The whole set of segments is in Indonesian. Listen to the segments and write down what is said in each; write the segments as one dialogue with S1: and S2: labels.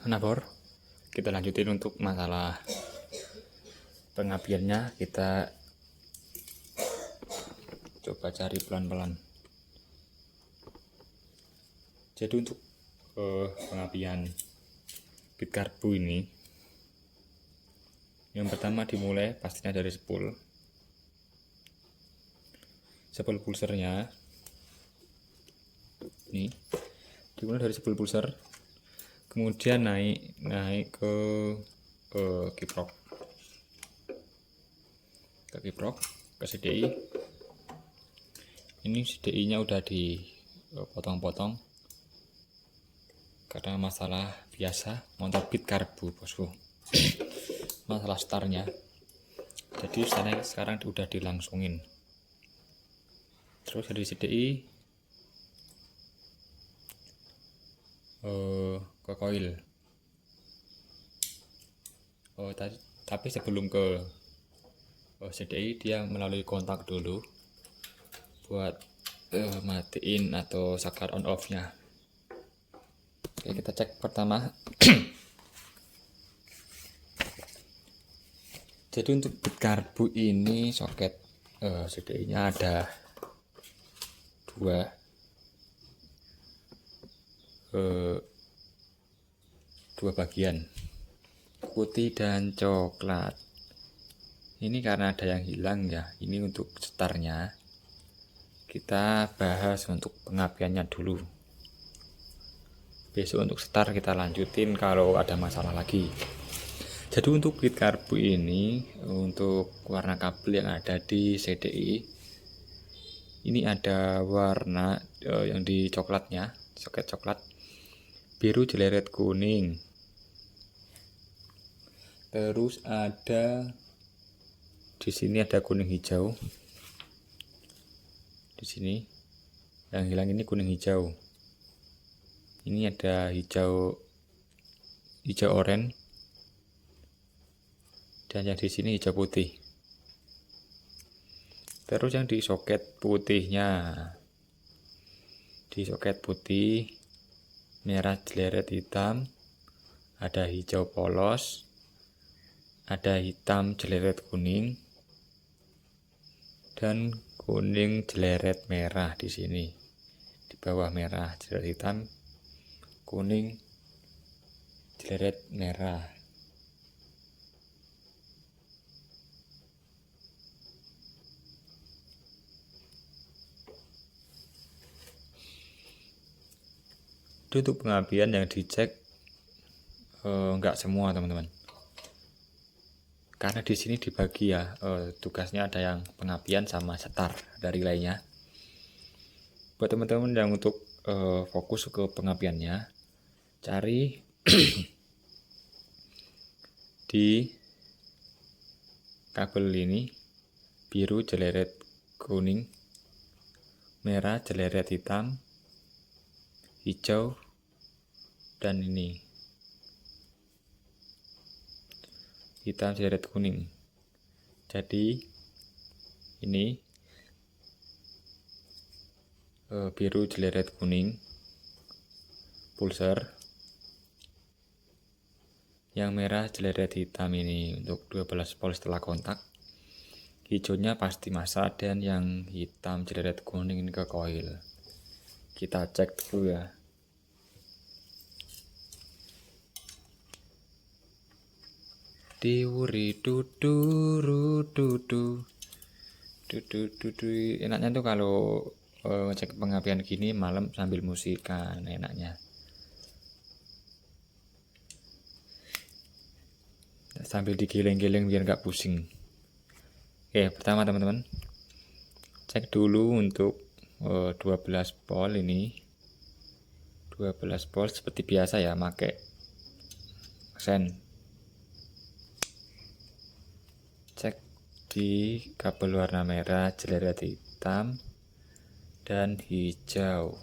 S1: Nah Bor, kita lanjutin untuk masalah pengapiannya. Kita coba cari pelan-pelan. Jadi untuk pengapian bit karbu ini, yang pertama dimulai pastinya dari spool pulsernya. Ini dimulai dari spool pulser, kemudian naik ke kiprok, ke CDI. Ini CDI nya udah dipotong-potong karena masalah biasa motor bit karbu bosku. Masalah startnya, jadi sekarang udah dilangsungin. Terus dari CDI ke koil. Tapi sebelum ke CDI dia melalui kontak dulu buat matiin atau saklar on off nya. Oke, kita cek pertama. Jadi untuk bit karbu ini soket CDI nya ada dua bagian, putih dan coklat. Ini karena ada yang hilang ya. Ini untuk startnya. Kita bahas untuk pengapiannya dulu. Besok untuk start kita lanjutin kalau ada masalah lagi. Jadi untuk bit karbu ini, untuk warna kabel yang ada di CDI ini ada warna yang di coklatnya, soket coklat, biru jeleret kuning. Terus ada di sini ada kuning hijau. Di sini yang hilang ini kuning hijau. Ini ada hijau oranye, dan yang di sini hijau putih. Terus yang di soket putihnya, di soket putih merah jeleret hitam, ada hijau polos, ada hitam jeleret kuning, dan kuning jeleret merah di sini. Di bawah merah jeleret hitam, kuning jeleret merah. Itu untuk pengapian yang dicek enggak semua teman-teman. Karena di sini dibagi ya, tugasnya ada yang pengapian sama setar dari lainnya. Buat teman-teman yang untuk fokus ke pengapiannya, cari di kabel ini biru jeleret kuning, merah jeleret hitam, hijau, dan ini hitam jeleret kuning. Jadi ini biru jeleret kuning pulser, yang merah jeleret hitam ini untuk 12 volt setelah kontak, hijaunya pasti masa, dan yang hitam jeleret kuning ini ke koil. Kita cek dulu ya. Diwuri dudu. Enaknya tuh kalau ngecek pengapian gini malam sambil musikan, enaknya. Sambil digiling-giling biar nggak pusing. Oke, pertama teman-teman, cek dulu untuk 12 volt ini. 12 volt seperti biasa ya, pakai sen. Cek di kabel warna merah jeleret hitam dan hijau.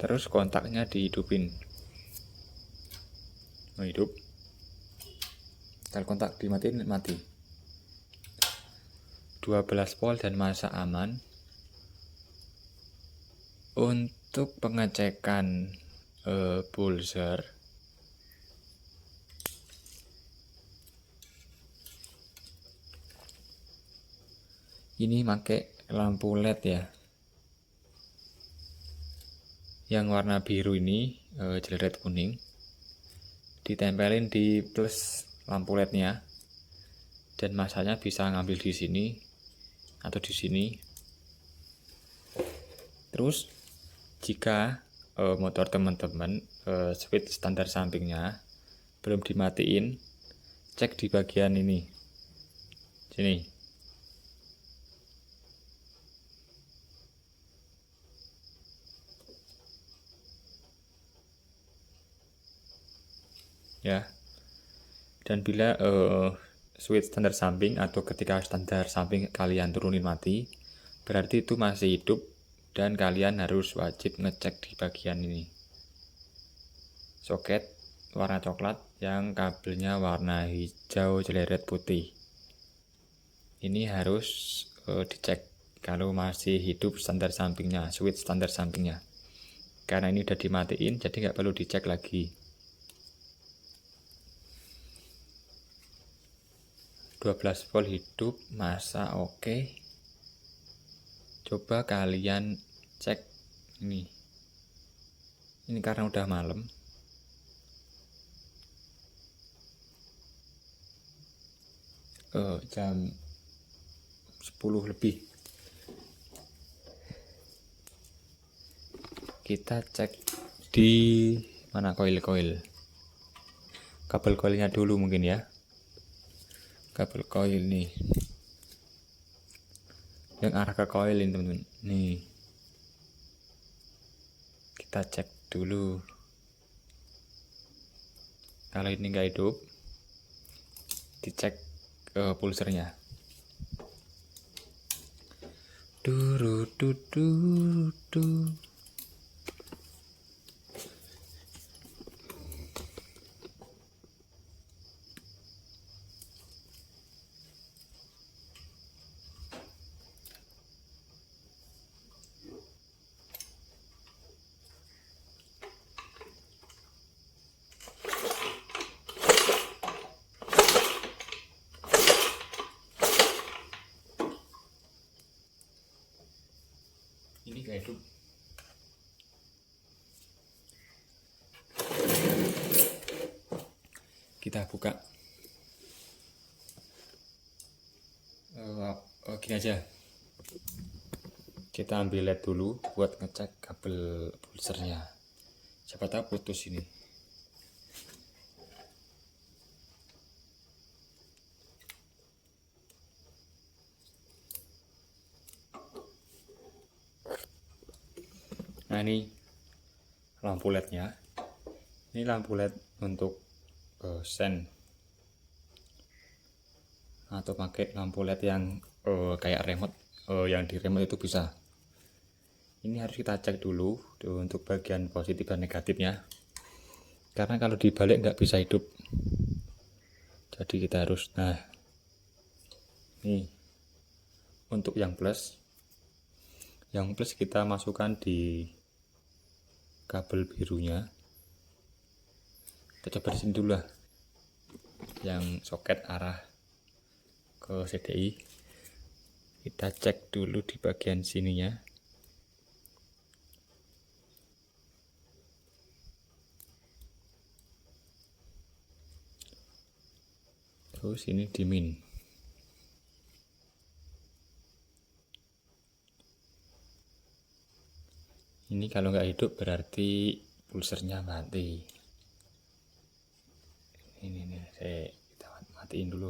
S1: Terus kontaknya dihidupin. Hidup. Kalau kontak dimatiin mati. 12 volt dan masa aman. Untuk pengecekan pulser, ini pakai lampu LED ya. Yang warna biru ini jeleret kuning, ditempelin di plus lampu LED-nya, dan masanya bisa ngambil di sini atau di sini. Terus jika motor teman-teman switch standar sampingnya belum dimatiin, cek di bagian ini, sini. Ya. Dan bila switch standar samping atau ketika standar samping kalian turunin mati, berarti itu masih hidup dan kalian harus wajib ngecek di bagian ini. Soket warna coklat yang kabelnya warna hijau jeleret putih. Ini harus dicek kalau masih hidup standar sampingnya, switch standar sampingnya. Karena ini udah dimatiin, jadi nggak perlu dicek lagi. 12 volt hidup, masa oke. Coba kalian cek ini. Ini karena udah malam. Jam 10 lebih. Kita cek di mana koil-koil. Kabel koilnya dulu mungkin ya. Kabel koil nih. Yang arah ke koil ini teman-teman. Nih. Kita cek dulu. Kalau ini nggak hidup, dicek pulsernya. Ini gak hidup. Kita buka. Gini aja. Kita ambil LED dulu buat ngecek kabel pulsernya. Siapa tahu putus ini. Nah ini lampu LED-nya. Ini lampu LED untuk sen atau pakai lampu LED yang kayak remote, yang di remote itu bisa. Ini harus kita cek dulu untuk bagian positif dan negatifnya, karena kalau dibalik nggak bisa hidup. Jadi kita harus, nah nih untuk yang plus kita masukkan di kabel birunya. Kita coba di sini dulu lah, yang soket arah ke CDI. Kita cek dulu di bagian sininya. Terus ini dimin. Ini kalau nggak hidup berarti pulsernya mati. Ini nih, kita matiin dulu.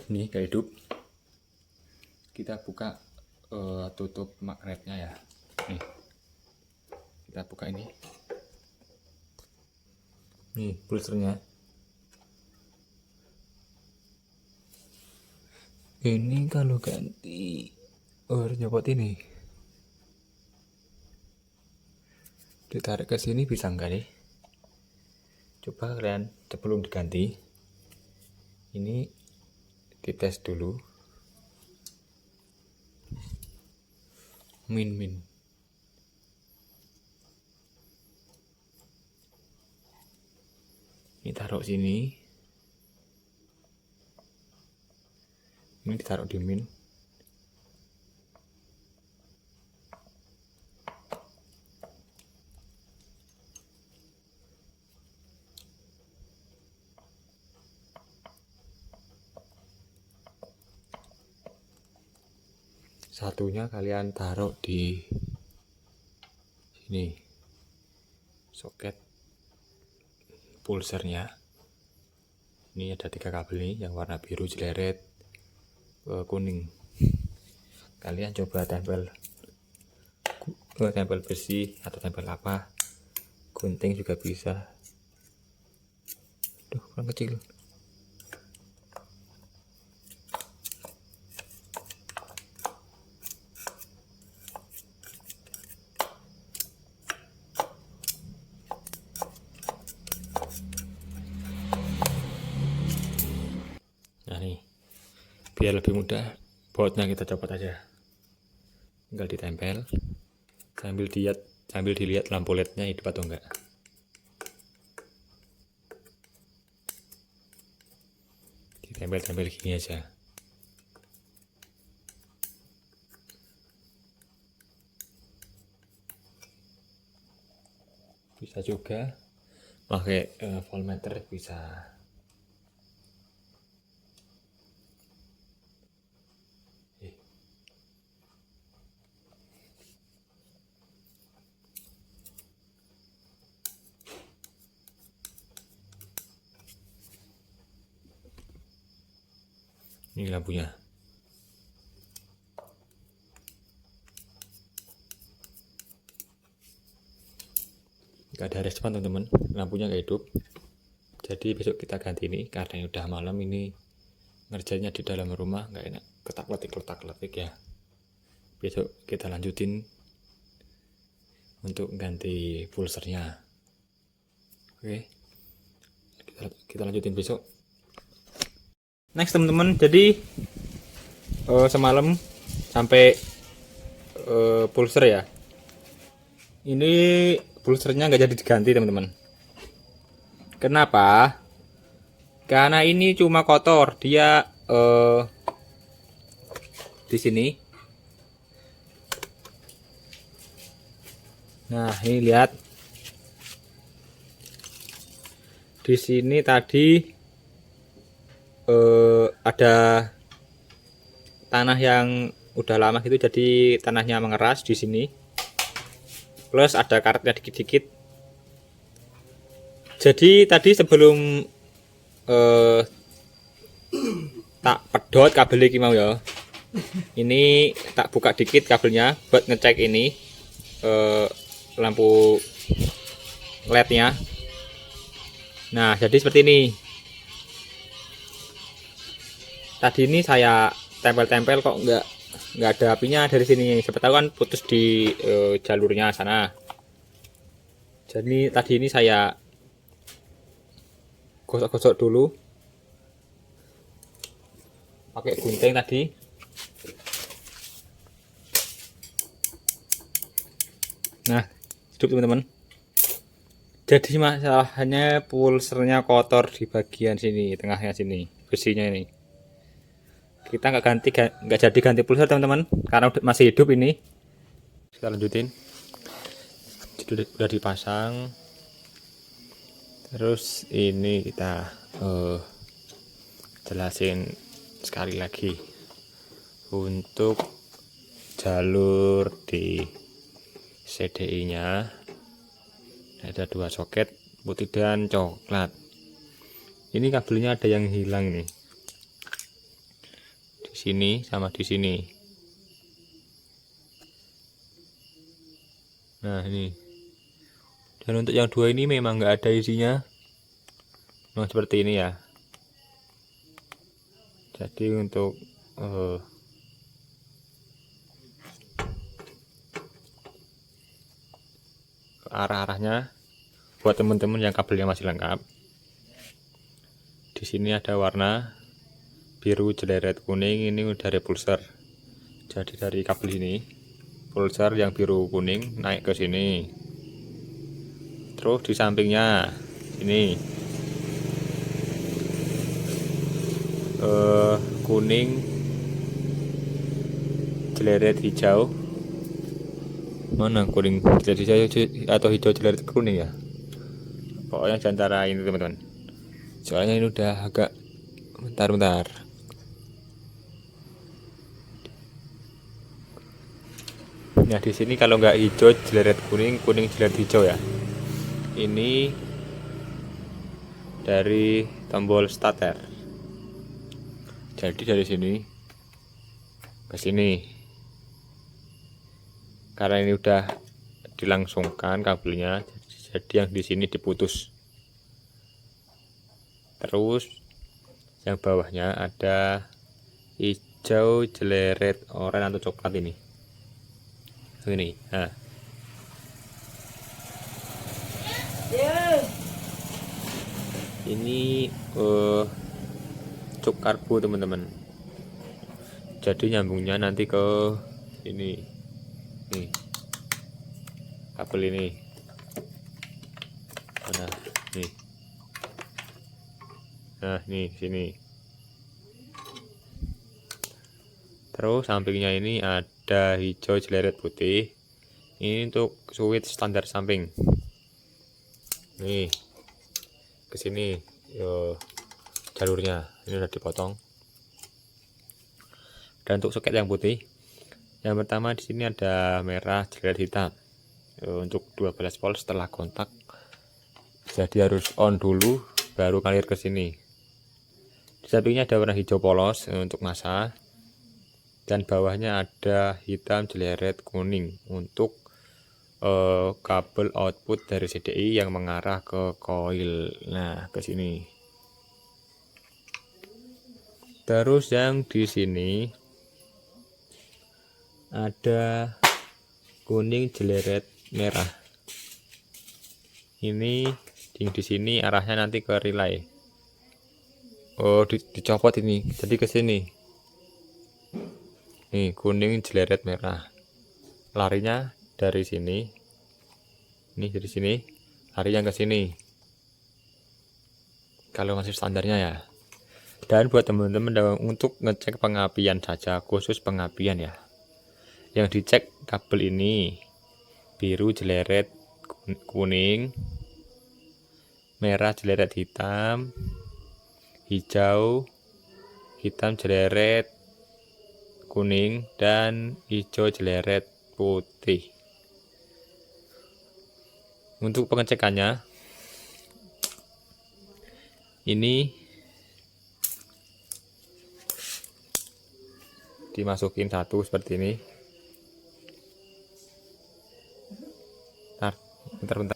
S1: Ini gak hidup. Kita buka tutup magnetnya ya. Nih. kita buka ini. Nih pulsernya. Ini kalau ganti harus nyopot ini. Ditarik ke sini bisa enggak nih? Coba kalian sebelum diganti. Ini dites dulu. Min. Ini taruh sini. Ini ditaruh di min. Satunya kalian taruh di sini, soket pulsernya. Ini ada 3 kabel nih, yang warna biru, jeleret, kuning. Kalian coba tempel besi atau tempel apa, gunting juga bisa. Duh, kurang kecil. Nah nih, biar lebih mudah, bautnya kita copot aja. Tinggal ditempel, sambil dilihat lampu LED-nya hidup atau enggak. Ditempel gini aja. Bisa juga pakai voltmeter bisa. Ini lampunya. Gak ada respon teman-teman, lampunya gak hidup. Jadi besok kita ganti ini, karena udah malam ini ngerjainnya di dalam rumah nggak enak ketak-ketik ya. Besok kita lanjutin untuk ganti pulsernya. Oke, kita lanjutin besok. Next teman-teman, jadi semalam sampai pulser ya. Ini pulsernya nggak jadi diganti teman-teman. Kenapa? Karena ini cuma kotor, dia di sini. Nah, ini lihat. Di sini tadi ada tanah yang udah lama gitu, jadi tanahnya mengeras di sini. Plus ada karetnya dikit-dikit. Jadi tadi sebelum tak pedot kabel iki mau ya. Ini tak buka dikit kabelnya buat ngecek ini lampu LED-nya. Nah, jadi seperti ini. Tadi ini saya tempel-tempel kok nggak ada apinya dari sini. Siapa tahu kan putus di jalurnya sana. Jadi tadi ini saya gosok-gosok dulu pakai gunting tadi. Nah, hidup teman-teman. Jadi masalahnya pulsernya kotor di bagian sini, tengahnya sini, besinya ini. Kita nggak jadi ganti pulser teman-teman, karena masih hidup ini. Kita lanjutin. Jadi udah dipasang. Terus ini kita jelasin sekali lagi untuk jalur di CDI nya ada 2 soket putih dan coklat. Ini kabelnya ada yang hilang nih, di sini sama di sini. Nah, ini Dan untuk yang dua ini memang nggak ada isinya, memang seperti ini ya. Jadi untuk arah-arahnya buat teman-teman yang kabelnya masih lengkap, di sini ada warna biru jeleret kuning, ini udah repulsor. Jadi dari kabel ini pulsar yang biru kuning naik ke sini, terus di sampingnya ini kuning jeleret hijau. Mana kuning jeleret hijau atau hijau jeleret kuning ya, pokoknya di antara ini teman-teman. Soalnya ini udah agak bentar. Nah di sini kalau nggak hijau jeleret kuning, kuning jeleret hijau ya. Ini dari tombol starter. Jadi dari sini ke sini, karena ini udah dilangsungkan kabelnya, jadi yang di sini diputus. Terus yang bawahnya ada hijau jeleret oranye atau coklat ini. Nah ini cuk karbu teman-teman. Jadi nyambungnya nanti ke ini nih, kabel ini. Nah nih, sini. Terus sampingnya ini ada hijau jeleret putih. Ini untuk switch standar samping. Nih ke sini jalurnya ini udah dipotong. Dan untuk soket yang putih, yang pertama di sini ada merah jeleret hitam untuk 12 volt setelah kontak. Jadi harus on dulu baru ngalir ke sini. Di sampingnya ada warna hijau polos untuk massa, dan bawahnya ada hitam jeleret kuning untuk kabel output dari CDI yang mengarah ke coil. Nah ke sini. Terus yang di sini ada kuning jeleret merah. Ini di sini arahnya nanti ke relay. Dicopot ini. Jadi ke sini. Nih kuning jeleret merah. Larinya dari sini. Ini dari sini. Larinya ke sini. Kalau masih standarnya ya. Dan buat teman-teman untuk ngecek pengapian saja, khusus pengapian ya. Yang dicek kabel ini biru jeleret kuning, merah jeleret hitam, hijau hitam jeleret kuning, dan hijau jeleret putih. Untuk pengecekannya ini dimasukin satu seperti ini. Bentar.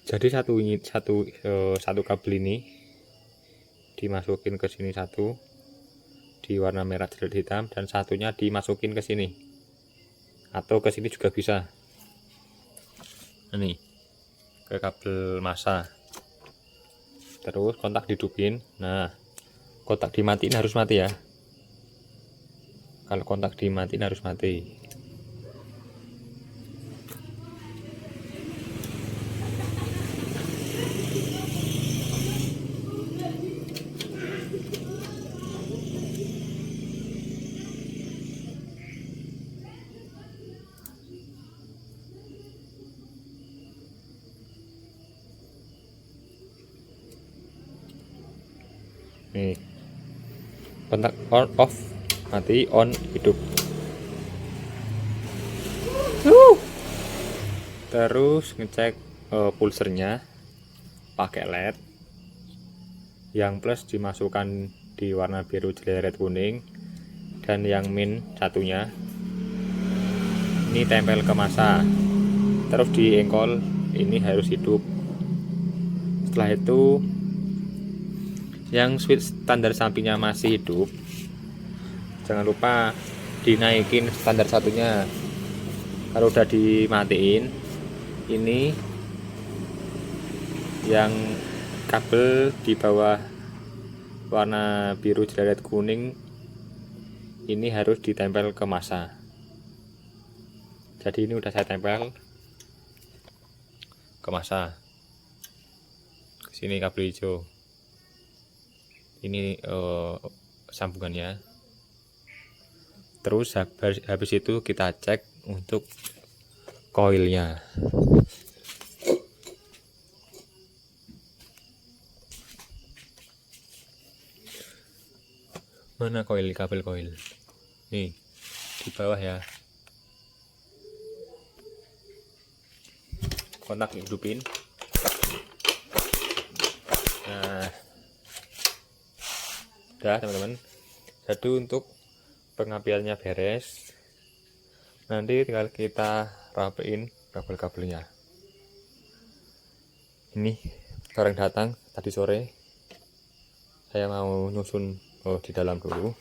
S1: Jadi satu kabel ini dimasukin ke sini satu di warna merah jeleret hitam, dan satunya dimasukin ke sini atau ke sini juga bisa. Ini ke kabel massa. Terus kontak dihidupin. Nah kontak dimatiin harus mati ya. Kalau kontak dimatiin harus mati. Nih kontak on off mati, on hidup. Terus ngecek pulsernya pakai LED. Yang plus dimasukkan di warna biru jeleret kuning, dan yang min satunya ini tempel ke massa. Terus diengkol ini harus hidup. Setelah itu yang switch standar sampingnya masih hidup, jangan lupa dinaikin standar satunya. Kalau udah dimatiin, ini yang kabel di bawah warna biru jelet kuning ini harus ditempel ke masa. Jadi ini udah saya tempel ke masa. Sini kabel hijau, ini sambungannya. Terus habis itu kita cek untuk koilnya. Mana koil, kabel koil? Nih, di bawah ya. Kontak hidupin. Nah, udah teman-teman. Jadi untuk pengapiannya beres. Nanti tinggal kita rapiin kabel-kabelnya. Ini orang datang tadi sore. Saya mau nyusun di dalam dulu.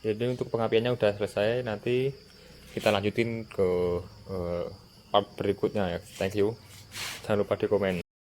S1: Jadi untuk pengapiannya udah selesai. Nanti kita lanjutin ke part berikutnya ya. Thank you. Jangan lupa di komen.